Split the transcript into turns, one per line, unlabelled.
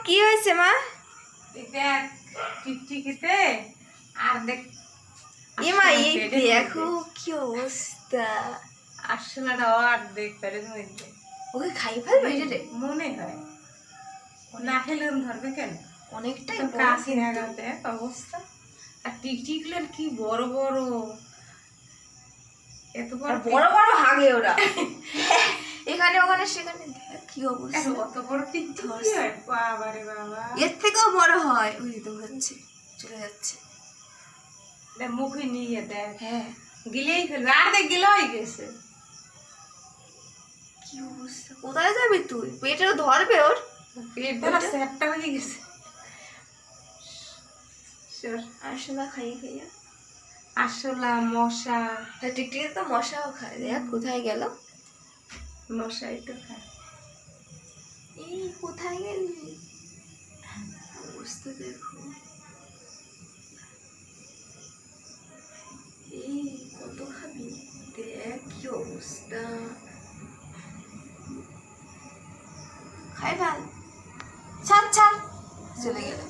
কি হয়েছে মা?
দেখ টিকটিকিতে আর দেখ
মা এই দেখো কি অবস্থা।
আসলাটা আর দেখ পেটের মধ্যে
ওকে খাই ফেলবে রে
মনে হয়। না খেলে ধরবে কেন?
অনেকটাই
কাশি লাগাতে অবস্থা। আর টিকটিকলের কি বড় বড়, এত বড়
বড় বড় হাগে ওরা। এখানে ওখানে সেখানে দেখ কি অবস্থা।
কত বড় টিকটিক হয় বাবা রে বাবা।
এর থেকেও বড় হয়। ওই তো হচ্ছে চলে যাচ্ছে।
মুখে নিয়ে দেখ।
হ্যাঁ
গিলেই ফেলবে। আর দেখ গিলেই গেছে।
কি অবস্থা। কোথায় যাবি তুই? পেটেও ধরবে ওর।
পেট ধরা সেটটা হয়ে গেছে।
আরশোলা খাইয়ে খাইয়ে।
আরশোলা মশা।
টিকটিকি তো মশাও খায়। দেখ কোথায় গেল।
মশাই তো খায়।
এই কোথায় গেলি? অবস্থা দেখো। এই কত খাবি? দেখ কি অবস্থা। খাই ভাল। ছাড় ছাড় চলে গেল।